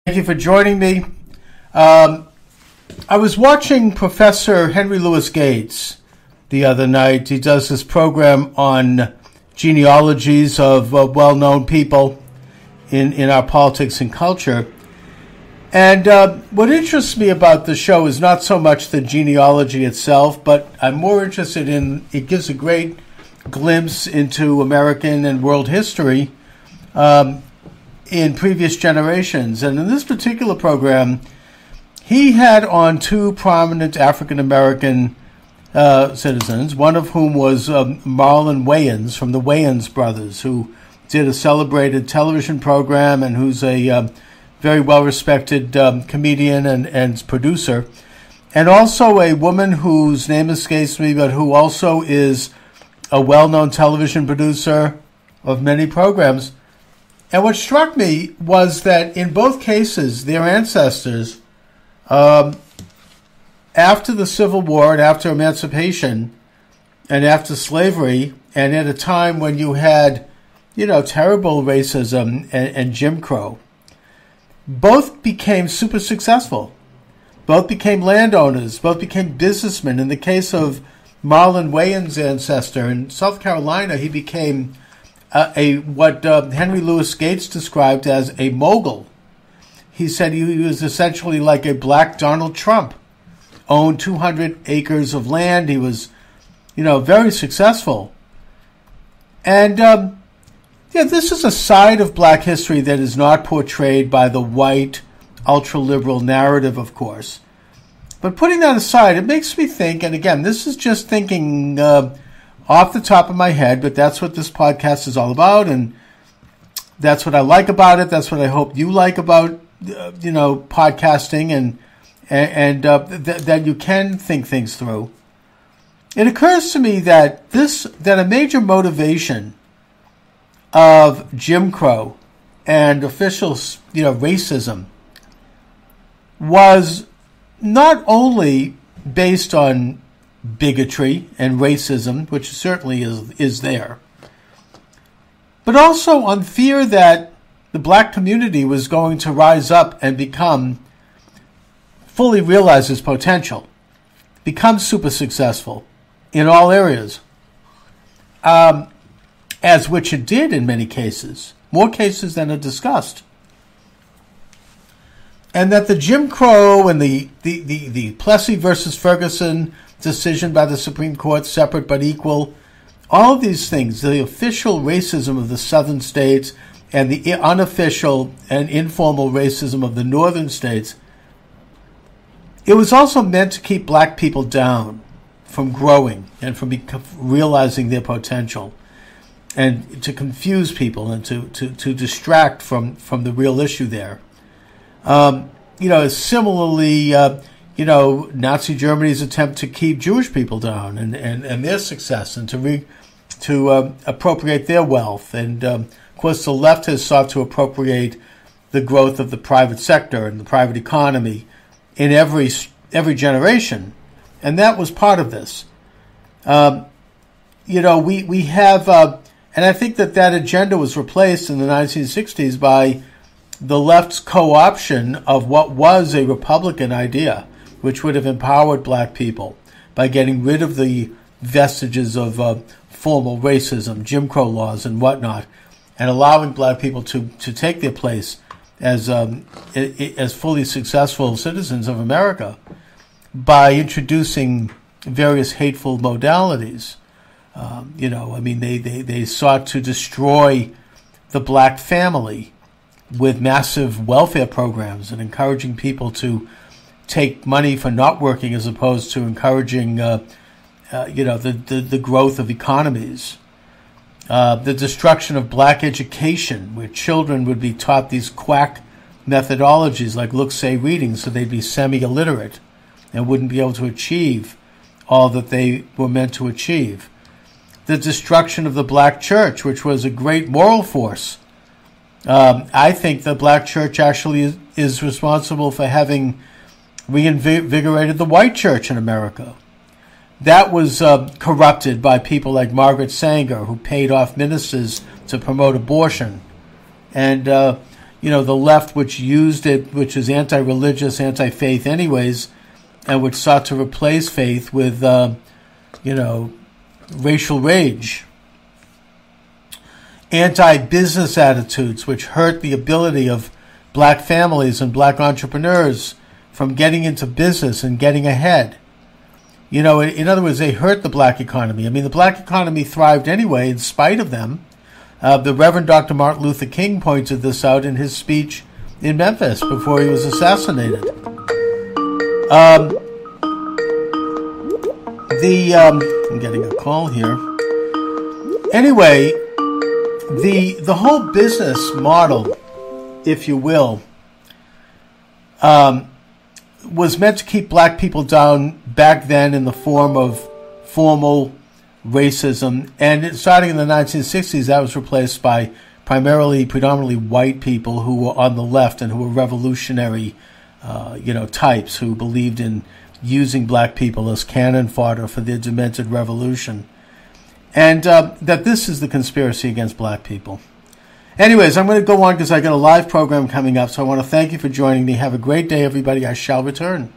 Thank you for joining me. I was watching Professor Henry Louis Gates the other night. He does this program on genealogies of well-known people in our politics and culture. And what interests me about the show is not so much the genealogy itself, but I'm more interested in it gives a great glimpse into American and world history in previous generations. And in this particular program, he had on two prominent African-American citizens, one of whom was Marlon Wayans from the Wayans brothers, who did a celebrated television program and who's a very well-respected comedian and producer, and also a woman whose name escapes me, but who also is a well-known television producer of many programs. And what struck me was that in both cases, their ancestors, after the Civil War and after emancipation and after slavery, and at a time when you had, terrible racism and Jim Crow, both became super successful. Both became landowners. Both became businessmen. In the case of Marlon Wayans' ancestor in South Carolina, he became what Henry Louis Gates described as a mogul. He said he was essentially like a black Donald Trump, owned 200 acres of land. He was, very successful. And, this is a side of black history that is not portrayed by the white, ultra-liberal narrative, of course. But putting that aside, it makes me think, and again, this is just thinking off the top of my head, but that's what this podcast is all about, and that's what I like about it. That's what I hope you like about, podcasting, and that you can think things through. It occurs to me that a major motivation of Jim Crow and official, racism was not only based on bigotry and racism, which certainly is there, but also on fear that the black community was going to rise up and fully realize its potential, become super successful in all areas, as which it did in many cases, more cases than are discussed. And that the Jim Crow and the Plessy versus Ferguson decision by the Supreme Court, separate but equal, all of these things, the official racism of the southern states and the unofficial and informal racism of the northern states, it was also meant to keep black people down from growing and from realizing their potential, and to confuse people and to distract from the real issue there. Similarly, Nazi Germany's attempt to keep Jewish people down and their success and to appropriate their wealth. And, of course, the left has sought to appropriate the growth of the private sector and the private economy in every generation. And that was part of this. We have, and I think that agenda was replaced in the 1960s by the left's co-option of what was a Republican idea, which would have empowered black people by getting rid of the vestiges of formal racism, Jim Crow laws, and whatnot, and allowing black people to take their place as fully successful citizens of America by introducing various hateful modalities. They sought to destroy the black family with massive welfare programs and encouraging people to take money for not working as opposed to encouraging, the growth of economies. The destruction of black education, where children would be taught these quack methodologies like look, say, reading, so they'd be semi-illiterate and wouldn't be able to achieve all that they were meant to achieve. The destruction of the black church, which was a great moral force. I think the black church actually is responsible for having reinvigorated the white church in America. That was corrupted by people like Margaret Sanger, who paid off ministers to promote abortion. And the left, which used it, which is anti-religious, anti-faith anyways, and which sought to replace faith with, racial rage. Anti-business attitudes, which hurt the ability of black families and black entrepreneurs from getting into business and getting ahead. In other words, they hurt the black economy. I mean, the black economy thrived anyway in spite of them. The Reverend Dr. Martin Luther King pointed this out in his speech in Memphis before he was assassinated. I'm getting a call here. Anyway, the whole business model, if you will, was meant to keep black people down back then in the form of formal racism, and starting in the 1960s, that was replaced by predominantly white people who were on the left and who were revolutionary, types who believed in using black people as cannon fodder for their demented revolution, and that this is the conspiracy against black people. Anyways, I'm going to go on because I got a live program coming up, so I want to thank you for joining me. Have a great day, everybody. I shall return.